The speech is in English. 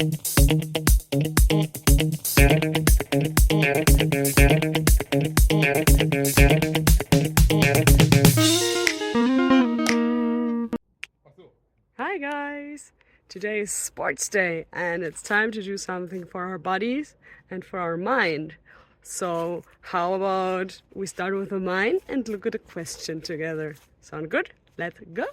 Hi guys! Today is sports day and it's time to do something for our bodies and for our mind. So how about we start with the mind and look at a question together? Sound good? Let's go!